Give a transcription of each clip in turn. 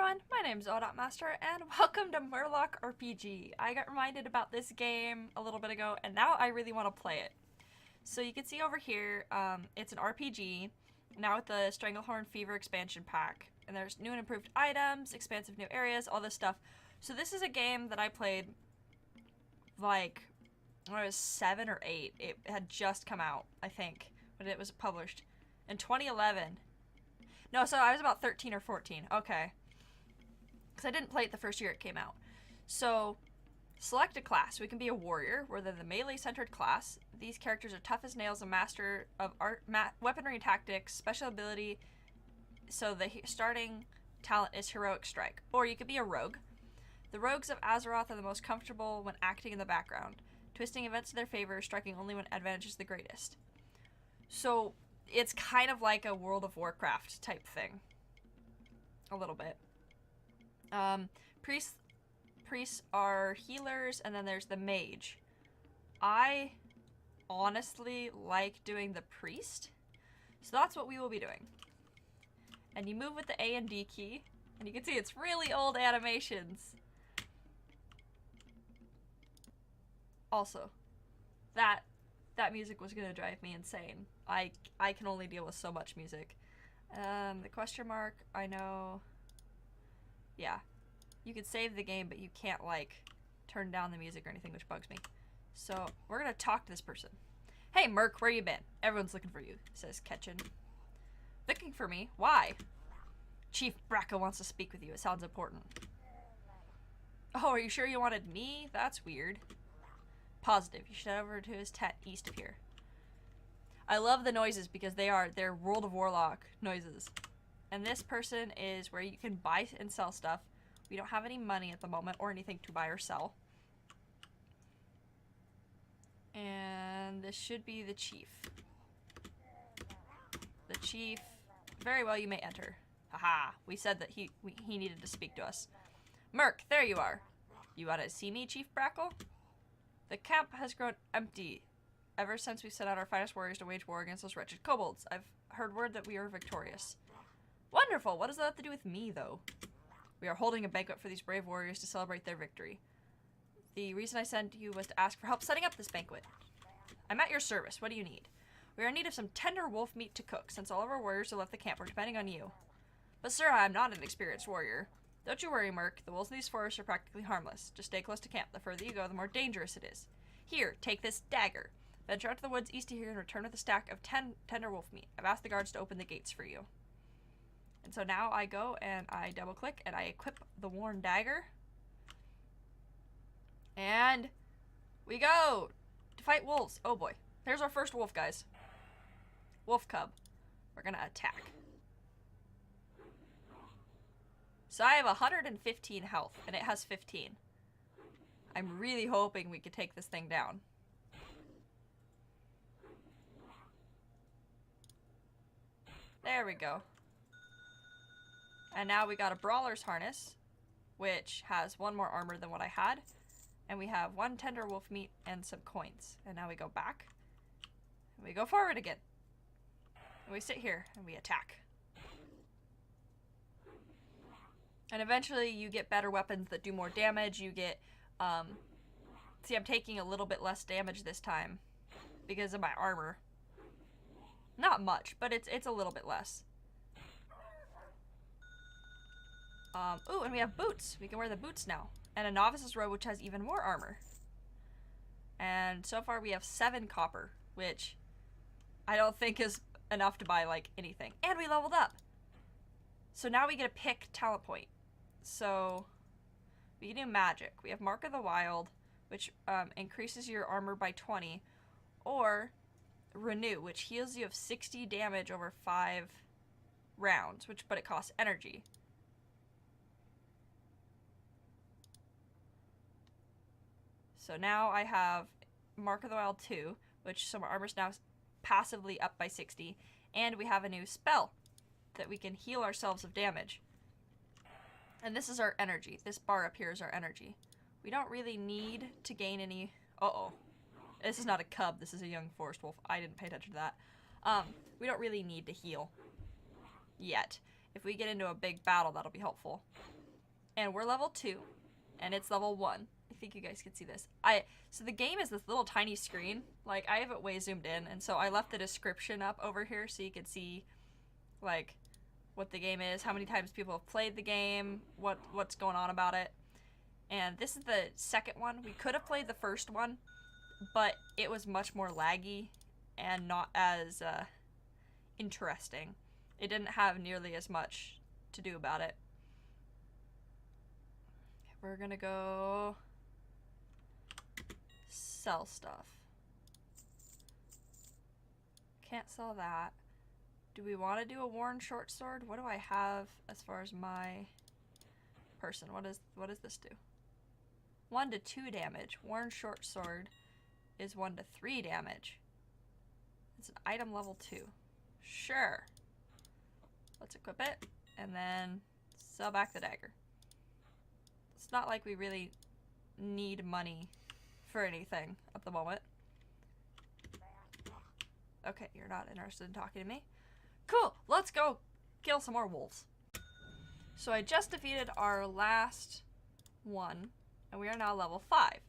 everyone, my name is Master, and welcome to Murloc RPG. I got reminded about this game a little bit ago, and now I really want to play it. So you can see over here, it's an RPG, now with the Stranglehorn Fever expansion pack. And there's new and improved items, expansive new areas, all this stuff. So this is a game that I played, like, when I was 7 or 8. It had just come out, I think, when it was published. In 2011. No, so I was about 13 or 14. Okay. Because I didn't play it the first year it came out. So, select a class. We can be a warrior, where they're the melee-centered class. These characters are tough as nails, a master of weaponry and tactics, special ability. So the starting talent is Heroic Strike. Or you could be a rogue. The rogues of Azeroth are the most comfortable when acting in the background, twisting events to their favor, striking only when advantage is the greatest. So, it's kind of like a World of Warcraft type thing. A little bit. Priests are healers, and then there's the mage. I honestly like doing the priest, so that's what we will be doing. And you move with the A and D key, and you can see it's really old animations. Also, that music was gonna drive me insane. I can only deal with so much music. The question mark, I know. Yeah. You can save the game, but you can't, like, turn down the music or anything, which bugs me. So, we're gonna talk to this person. Hey, Merc, where you been? Everyone's looking for you, says Ketchin. Looking for me? Why? Chief Bracco wants to speak with you. It sounds important. Oh, are you sure you wanted me? That's weird. Positive. You should head over to his tent east of here. I love the noises because they're World of Warlock noises. And this person is where you can buy and sell stuff. We don't have any money at the moment or anything to buy or sell. And this should be the chief. The chief. Very well, you may enter. Haha, we said that he needed to speak to us. Merc, there you are. You want to see me, Chief Brackle? The camp has grown empty ever since we sent out our finest warriors to wage war against those wretched kobolds. I've heard word that we are victorious. Wonderful! What does that have to do with me, though? We are holding a banquet for these brave warriors to celebrate their victory. The reason I sent you was to ask for help setting up this banquet. I'm at your service. What do you need? We are in need of some tender wolf meat to cook, since all of our warriors have left the camp. We're depending on you. But sir, I am not an experienced warrior. Don't you worry, Merc. The wolves in these forests are practically harmless. Just stay close to camp. The further you go, the more dangerous it is. Here, take this dagger. Venture out to the woods east of here and return with a stack of 10 tender wolf meat. I've asked the guards to open the gates for you. And so now I go and I double click and I equip the worn dagger. And we go to fight wolves. Oh boy. Here's our first wolf, guys. Wolf cub. We're gonna attack. So I have 115 health, and it has 15. I'm really hoping we could take this thing down. There we go. And now we got a Brawler's Harness, which has 1 more armor than what I had. And we have 1 tender wolf meat and some coins. And now we go back. And we go forward again. And we sit here, and we attack. And eventually you get better weapons that do more damage. You get, see, I'm taking a little bit less damage this time because of my armor. Not much, but it's a little bit less. Ooh, and we have boots. We can wear the boots now. And a novice's robe, which has even more armor. And so far we have 7 copper, which I don't think is enough to buy, like, anything. And we leveled up! So now we get a pick talent point. So, we can do magic. We have Mark of the Wild, which increases your armor by 20. Or Renew, which heals you of 60 damage over 5 rounds, but it costs energy. So now I have Mark of the Wild 2, which so my armor's now passively up by 60. And we have a new spell that we can heal ourselves of damage. And this is our energy. This bar up here is our energy. We don't really need to gain any... Uh-oh. This is not a cub. This is a young forest wolf. I didn't pay attention to that. We don't really need to heal yet. If we get into a big battle, that'll be helpful. and we're level 2, and it's level 1. I think you guys can see this. So the game is this little tiny screen. Like, I have it way zoomed in, and so I left the description up over here so you could see, like, what the game is, how many times people have played the game, what's going on about it. And this is the second one. We could have played the first one, but it was much more laggy and not as interesting. It didn't have nearly as much to do about it. We're gonna go sell stuff. Can't sell that. Do we want to do a worn short sword? What do I have as far as my person? What does this do? 1 to 2 damage. Worn short sword is 1 to 3 damage. It's an item level 2. Sure. Let's equip it and then sell back the dagger. It's not like we really need money for anything at the moment. Okay, you're not interested in talking to me. Cool, let's go kill some more wolves. So I just defeated our last one, and we are now level 5.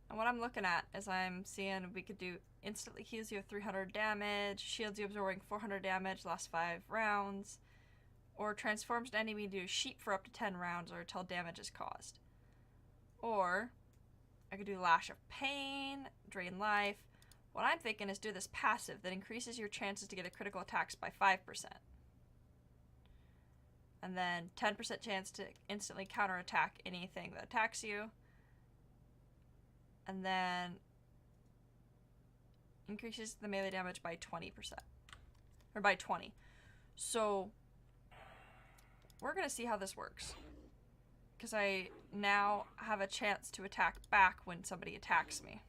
And what I'm looking at is I'm seeing we could do instantly heals you 300 damage, shields you absorbing 400 damage, lasts 5 rounds, or transforms an enemy into a sheep for up to 10 rounds or until damage is caused. Or I could do Lash of Pain, Drain Life. What I'm thinking is do this passive that increases your chances to get a critical attacks by 5%. And then 10% chance to instantly counterattack anything that attacks you. And then increases the melee damage by 20%. Or by 20. So we're going to see how this works. Because I now have a chance to attack back when somebody attacks me.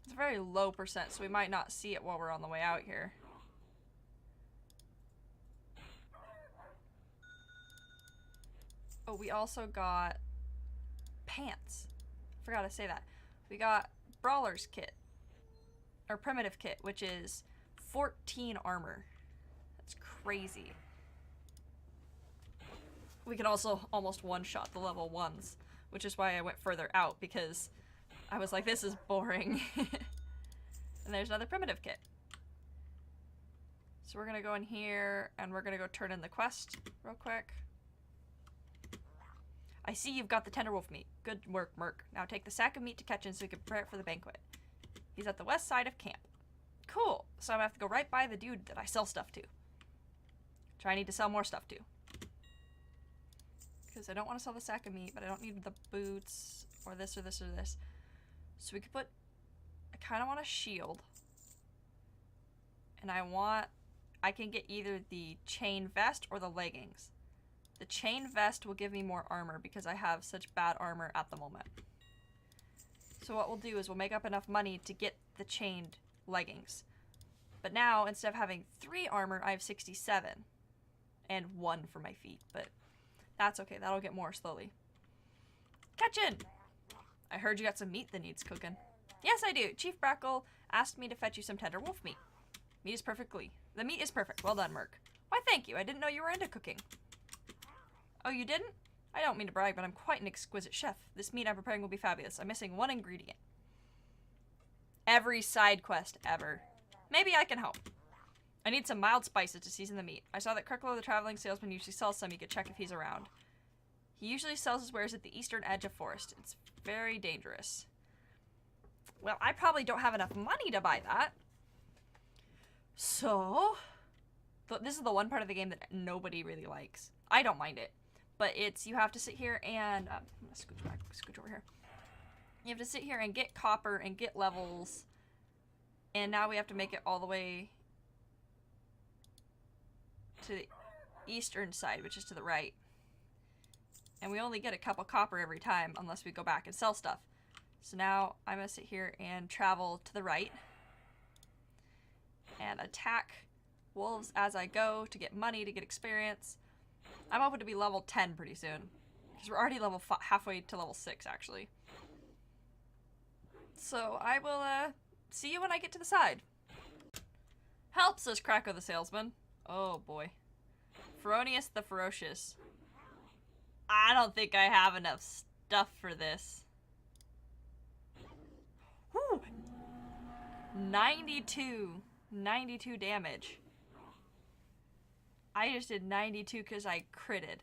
It's a very low percent, so we might not see it while we're on the way out here. Oh, we also got pants. Forgot to say that. We got Brawler's Kit. Or Primitive Kit, which is 14 armor. That's crazy. We can also almost one-shot the level 1s, which is why I went further out, because I was like, this is boring. And there's another Primitive Kit. So we're gonna go in here, and we're gonna go turn in the quest real quick. I see you've got the tender wolf meat. Good work, Merc. Now take the sack of meat to Ketchin so we can prepare it for the banquet. He's at the west side of camp. Cool. So I'm gonna have to go right by the dude that I sell stuff to. Which I need to sell more stuff to. Because I don't want to sell the sack of meat, but I don't need the boots, or this, or this, or this. So we could put... I kind of want a shield. And I can get either the chain vest or the leggings. The chain vest will give me more armor because I have such bad armor at the moment. So what we'll do is we'll make up enough money to get the chained leggings. But now, instead of having 3 armor, I have 67. And 1 for my feet, but that's okay. That'll get more slowly. Ketchin! I heard you got some meat that needs cooking. Yes, I do. Chief Brackle asked me to fetch you some tender wolf meat. The meat is perfect. Well done, Merc. Why, thank you. I didn't know you were into cooking. Oh, you didn't? I don't mean to brag, but I'm quite an exquisite chef. This meat I'm preparing will be fabulous. I'm missing 1 ingredient. Every side quest ever. Maybe I can help. I need some mild spices to season the meat. I saw that Kirklo the traveling salesman usually sells some. You could check if he's around. He usually sells his wares at the eastern edge of forest. It's very dangerous. Well, I probably don't have enough money to buy that. So, this is the one part of the game that nobody really likes. I don't mind it. But it's, you have to sit here and, I'm gonna scooch over here. You have to sit here and get copper and get levels. And now we have to make it all the way to the eastern side, which is to the right. And we only get a couple copper every time unless we go back and sell stuff. So now I'm gonna sit here and travel to the right. And attack wolves as I go to get money, to get experience. I'm hoping to be level 10 pretty soon. Because we're already level halfway to level 6, actually. So I will see you when I get to the side. Help, says Kracko the salesman. Oh boy. Feronius the Ferocious. I don't think I have enough stuff for this. Woo! 92. 92 damage. I just did 92 because I critted.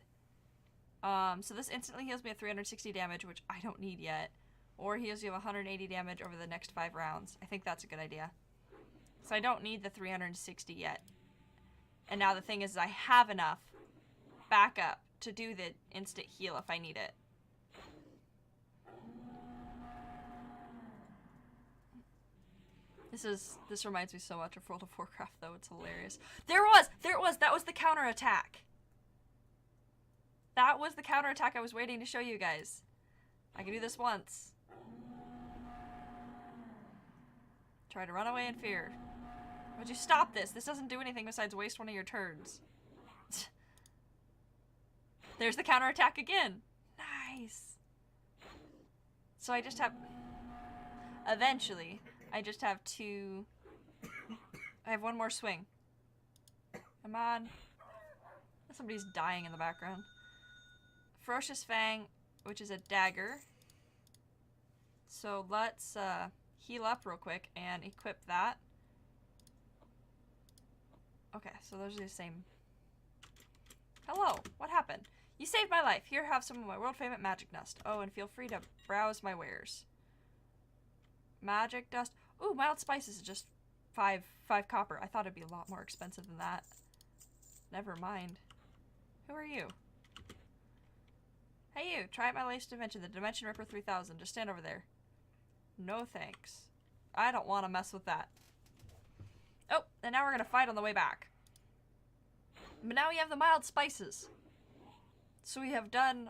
So this instantly heals me at 360 damage, which I don't need yet. Or heals you 180 damage over the next 5 rounds. I think that's a good idea. So I don't need the 360 yet. And now the thing is, I have enough backup to do the instant heal if I need it. This reminds me so much of World of Warcraft, though. It's hilarious. There it was! That was the counterattack! That was the counterattack I was waiting to show you guys. I can do this once. Try to run away in fear. Would you stop this? This doesn't do anything besides waste one of your turns. There's the counterattack again. Nice. So I just have... Eventually, I just have to... I have one more swing. Come on. Somebody's dying in the background. Ferocious Fang, which is a dagger. So let's heal up real quick and equip that. Okay, so those are the same. Hello, what happened? You saved my life. Here, have some of my world-famous magic dust. Oh, and feel free to browse my wares. Magic dust. Ooh, mild spices is just five copper. I thought it'd be a lot more expensive than that. Never mind. Who are you? Hey you, try out my latest invention, the Dimension Ripper 3000. Just stand over there. No thanks. I don't want to mess with that. Oh, and now we're going to fight on the way back. But now we have the mild spices. So we have done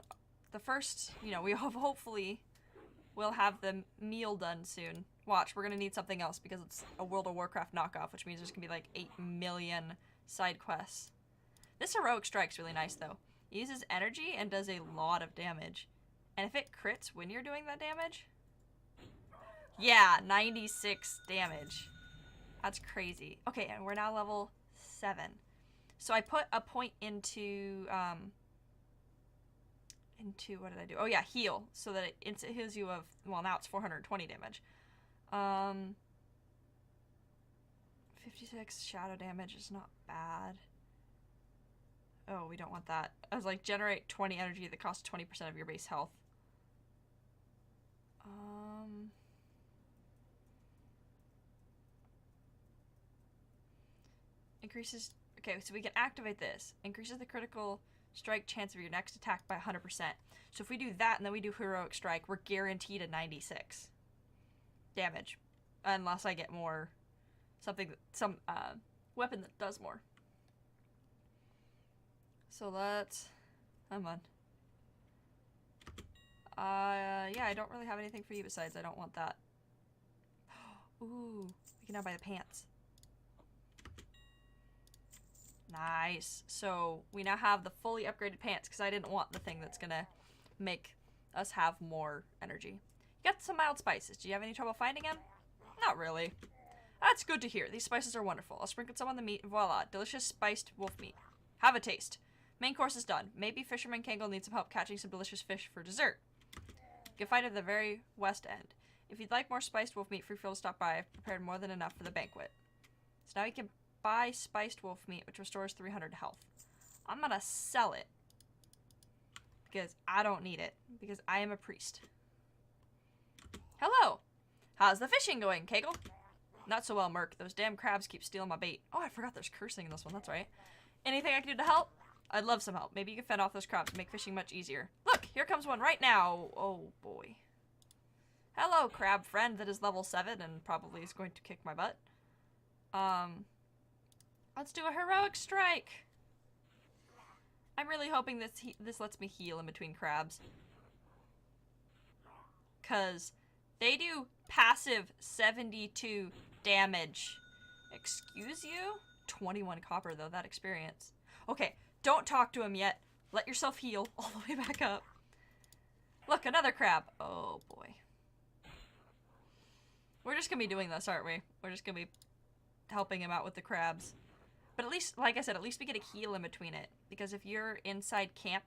the first, you know, we have hopefully will have the meal done soon. Watch, we're going to need something else because it's a World of Warcraft knockoff, which means there's going to be like 8 million side quests. This heroic strike's really nice though. It uses energy and does a lot of damage. And if it crits when you're doing that damage... Yeah, 96 damage. That's crazy. Okay, and we're now level 7. So I put a point into what did I do? Oh yeah, heal. So that it instant heals you of, well now it's 420 damage. 56 shadow damage is not bad. Oh, we don't want that. I was like, generate 20 energy that costs 20% of your base health. Increases... Okay, so we can activate this. Increases the critical strike chance of your next attack by 100%. So if we do that and then we do heroic strike, we're guaranteed a 96 damage. Unless I get more... some weapon that does more. So let's... Come on. Yeah, I don't really have anything for you besides I don't want that. Ooh, we can now buy the pants. Nice. So we now have the fully upgraded pants because I didn't want the thing that's gonna make us have more energy. You got some mild spices. Do you have any trouble finding them? Not really. That's good to hear. These spices are wonderful. I'll sprinkle some on the meat and voila, delicious spiced wolf meat. Have a taste. Main course is done. Maybe Fisherman Kangle needs some help catching some delicious fish for dessert. You can find it at the very west end. If you'd like more spiced wolf meat, feel free to stop by. I've prepared more than enough for the banquet. So now you can buy spiced wolf meat, which restores 300 health. I'm gonna sell it. Because I don't need it. Because I am a priest. Hello! How's the fishing going, Kegel? Not so well, Merc. Those damn crabs keep stealing my bait. Oh, I forgot there's cursing in this one. That's right. Anything I can do to help? I'd love some help. Maybe you can fend off those crabs and make fishing much easier. Look, here comes one right now. Oh, boy. Hello, crab friend that is level 7 and probably is going to kick my butt. Let's do a heroic strike. I'm really hoping this lets me heal in between crabs. Because they do passive 72 damage. Excuse you? 21 copper, though, that experience. Okay, don't talk to him yet. Let yourself heal all the way back up. Look, another crab. Oh, boy. We're just gonna be doing this, aren't we? We're just gonna be helping him out with the crabs. But at least, like I said, at least we get a heal in between it. Because if you're inside camp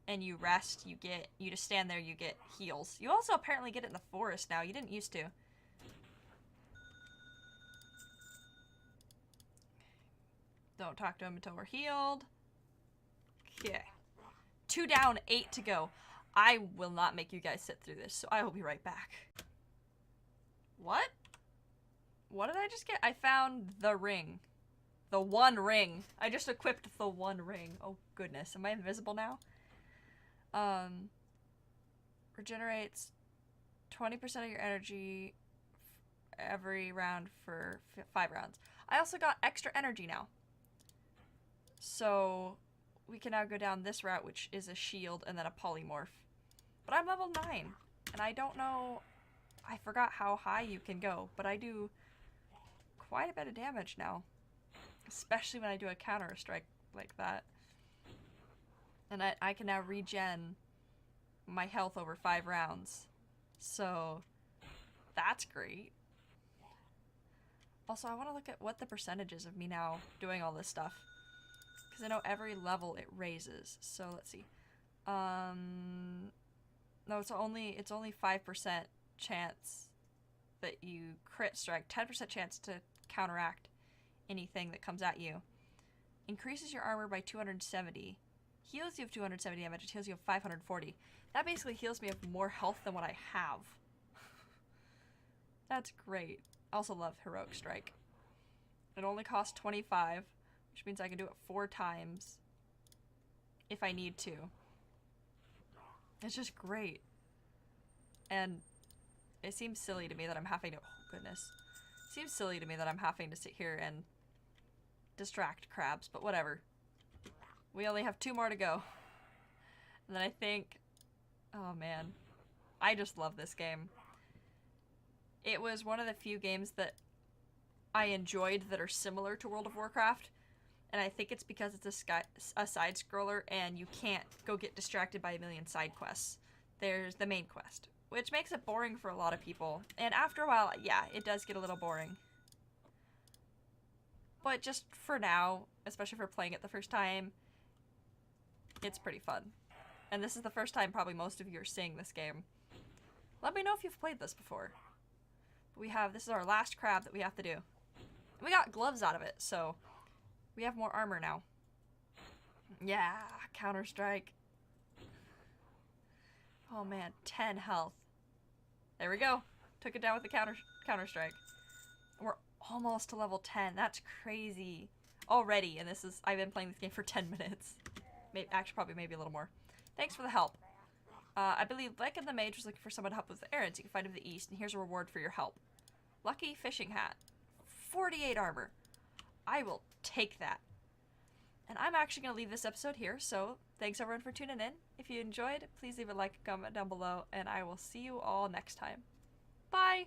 and you rest, you just stand there, you get heals. You also apparently get it in the forest now. You didn't used to. Don't talk to him until we're healed. Okay. 2 down, 8 to go. I will not make you guys sit through this, so I will be right back. What? What did I just get? I found the ring. The one ring. I just equipped the one ring. Oh goodness, am I invisible now? Regenerates 20% of your energy every round for 5 rounds. I also got extra energy now. So we can now go down this route, which is a shield and then a polymorph. But I'm level 9, and I don't know, I forgot how high you can go, but I do quite a bit of damage now. Especially when I do a counter strike like that. And I can now regen my health over 5 rounds. So that's great. Also, I want to look at what the percentages of me now doing all this stuff. Because I know every level it raises. So let's see. No, it's only 5% chance that you crit strike. 10% chance to counteract anything that comes at you. Increases your armor by 270. Heals you of 270 damage. It heals you of 540. That basically heals me of more health than what I have. That's great. I also love Heroic Strike. It only costs 25, which means I can do it 4 times if I need to. It's just great. And it seems silly to me that I'm having to... Oh, goodness. It seems silly to me that I'm having to sit here and distract crabs, but whatever. We only have 2 more to go. And then I think... Oh, man. I just love this game. It was one of the few games that I enjoyed that are similar to World of Warcraft. And I think it's because it's a side-scroller and you can't go get distracted by a million side quests. There's the main quest, which makes it boring for a lot of people. And after a while, yeah, it does get a little boring. But just for now, especially for playing it the first time, it's pretty fun. And this is the first time probably most of you are seeing this game. Let me know if you've played this before. This is our last crab that we have to do. We got gloves out of it, so we have more armor now. Yeah, Counter-Strike. Oh man, 10 health. There we go. Took it down with the Counter-Strike. We're almost to level 10. That's crazy. Already, and I've been playing this game for 10 minutes. Actually, probably maybe a little more. Thanks for the help. I believe Lycan the Mage was looking for someone to help with the errands. You can find him in the east, and here's a reward for your help. Lucky fishing hat. 48 armor. I will take that. And I'm actually going to leave this episode here, so thanks everyone for tuning in. If you enjoyed, please leave a like and comment down below, and I will see you all next time. Bye!